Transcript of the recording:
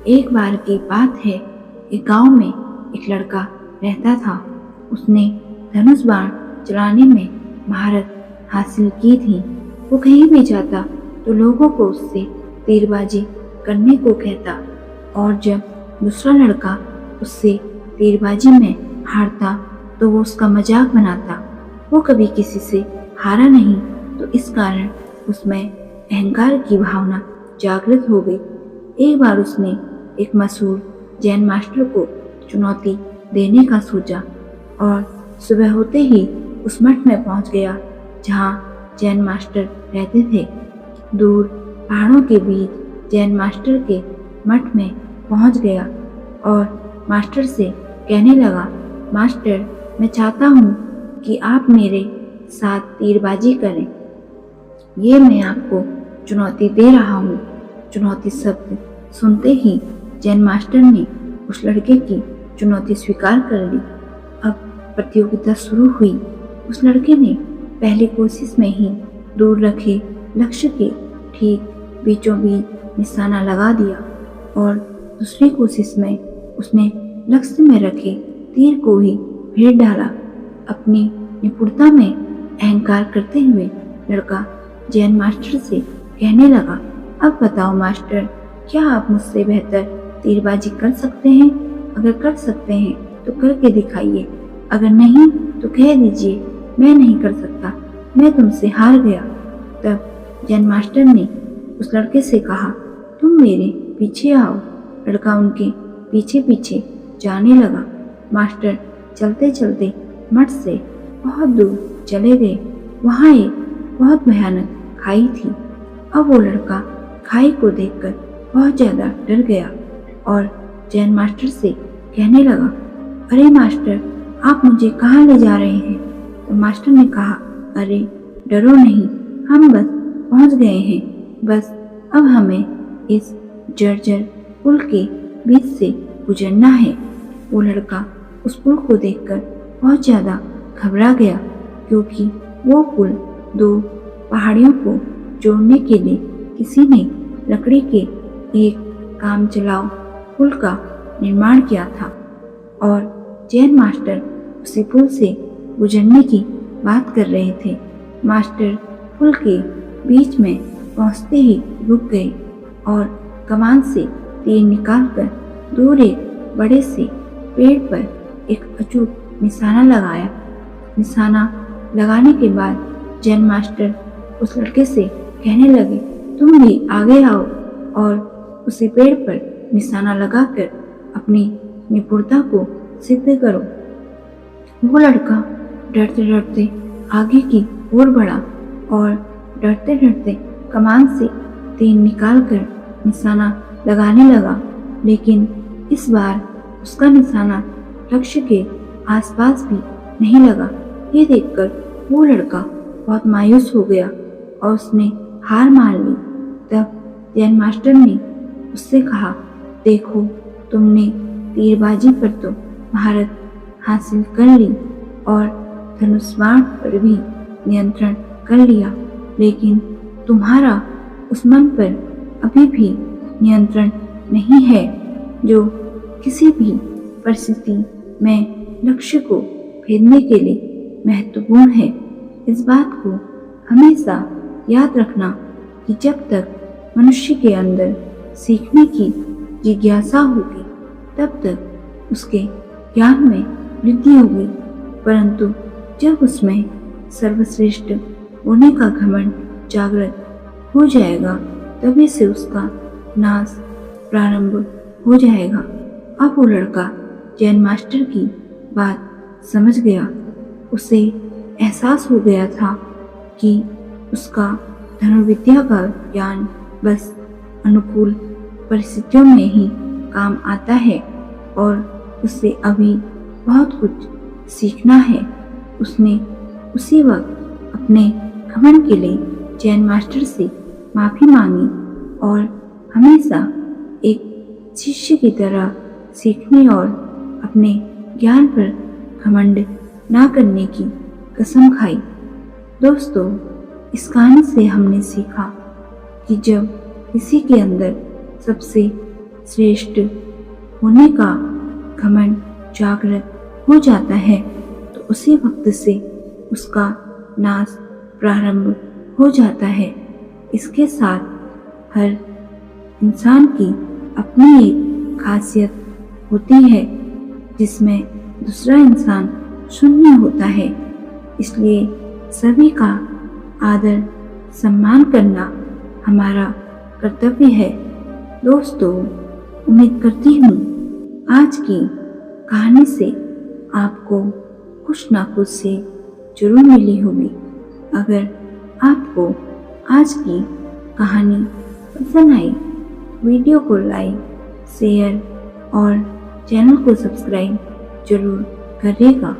एक बार की बात है, एक गांव में एक लड़का रहता था। उसने धनुष बाण चलाने में महारत हासिल की थी। वो कहीं भी जाता तो लोगों को उससे तीरबाजी करने को कहता, और जब दूसरा लड़का उससे तीरबाजी में हारता तो वो उसका मजाक बनाता। वो कभी किसी से हारा नहीं, तो इस कारण उसमें अहंकार की भावना जागृत हो गई। एक बार उसने एक मशहूर जैन मास्टर को चुनौती देने का सोचा और सुबह होते ही उस मठ में पहुंच गया जहां जैन मास्टर रहते थे। दूर पहाड़ों के बीच जैन मास्टर के मठ में पहुंच गया और मास्टर से कहने लगा, मास्टर, मैं चाहता हूं कि आप मेरे साथ तीरबाजी करें। ये मैं आपको चुनौती दे रहा हूँ। चुनौती शब्द सुनते ही जैन मास्टर ने उस लड़के की चुनौती स्वीकार कर ली। अब प्रतियोगिता शुरू हुई। उस लड़के ने पहली कोशिश में ही दूर रखे लक्ष्य के ठीक बीचों बीच निशाना लगा दिया और दूसरी कोशिश में उसने लक्ष्य में रखे तीर को ही फेर डाला। अपनी निपुणता में अहंकार करते हुए लड़का जैन मास्टर से कहने लगा, अब बताओ मास्टर, क्या आप मुझसे बेहतर तीरबाजी कर सकते हैं? अगर कर सकते हैं तो करके दिखाइए, अगर नहीं तो कह दीजिए मैं नहीं कर सकता, मैं तुमसे हार गया। तब जैन मास्टर ने उस लड़के से कहा, तुम मेरे पीछे आओ। लड़का उनके पीछे पीछे जाने लगा। मास्टर चलते चलते मठ से बहुत दूर चले गए। वहाँ एक बहुत भयानक खाई थी। अब वो लड़का खाई को देखकर बहुत ज्यादा डर गया और जैन मास्टर से कहने लगा, अरे मास्टर, आप मुझे कहाँ ले जा रहे हैं? तो मास्टर ने कहा, अरे डरो नहीं, हम बस पहुँच गए हैं। बस अब हमें इस जर्जर पुल के बीच से गुजरना है। वो लड़का उस पुल को देखकर बहुत ज्यादा घबरा गया, क्योंकि वो पुल दो पहाड़ियों को जोड़ने के लिए किसी ने लकड़ी के एक काम चलाओ पुल का निर्माण किया था और जैन मास्टर उसी पुल से गुजरने की बात कर रहे थे। मास्टर पुल के बीच में पहुंचते ही रुक गए और कमान से तीर निकालकर दूर एक बड़े से पेड़ पर एक अचूक निशाना लगाया। निशाना लगाने के बाद जैन मास्टर उस लड़के से कहने लगे, तुम भी आगे आओ और उसी पेड़ पर निशाना लगाकर अपनी निपुणता को सिद्ध करो। वो लड़का डरते डरते आगे की ओर बढ़ा और डरते डरते कमान से तीर निकालकर निशाना लगाने लगा, लेकिन इस बार उसका निशाना लक्ष्य के आसपास भी नहीं लगा। ये देखकर वो लड़का बहुत मायूस हो गया और उसने हार मान ली। तब जैन मास्टर ने उससे कहा, देखो, तुमने तीरबाजी पर तो महारत हासिल कर ली और धनुष बाण पर भी नियंत्रण कर लिया, लेकिन तुम्हारा उस मन पर अभी भी नियंत्रण नहीं है जो किसी भी परिस्थिति में लक्ष्य को भेदने के लिए महत्वपूर्ण है। इस बात को हमेशा याद रखना कि जब तक मनुष्य के अंदर सीखने की जिज्ञासा होगी तब तक उसके ज्ञान में वृद्धि होगी, परंतु जब उसमें सर्वश्रेष्ठ होने का घमंड जागृत हो जाएगा तभी से उसका नाश प्रारंभ हो जाएगा। अब वो लड़का जैन मास्टर की बात समझ गया। उसे एहसास हो गया था कि उसका धनुर्विद्या का ज्ञान बस अनुकूल परिस्थितियों में ही काम आता है और उसे अभी बहुत कुछ सीखना है। उसने उसी वक्त अपने घमंड के लिए जैन मास्टर से माफी मांगी और हमेशा एक शिष्य की तरह सीखने और अपने ज्ञान पर घमंड ना करने की कसम खाई। दोस्तों, इस कहानी से हमने सीखा कि जब किसी के अंदर सबसे श्रेष्ठ होने का घमंड जागृत हो जाता है तो उसी वक्त से उसका नाश प्रारंभ हो जाता है। इसके साथ हर इंसान की अपनी एक खासियत होती है जिसमें दूसरा इंसान शून्य होता है। इसलिए सभी का आदर सम्मान करना हमारा कर्तव्य है। दोस्तों, उम्मीद करती हूँ आज की कहानी से आपको कुछ ना कुछ से जरूर मिली होगी। अगर आपको आज की कहानी पसंद आई, वीडियो को लाइक, शेयर और चैनल को सब्सक्राइब जरूर करिएगा।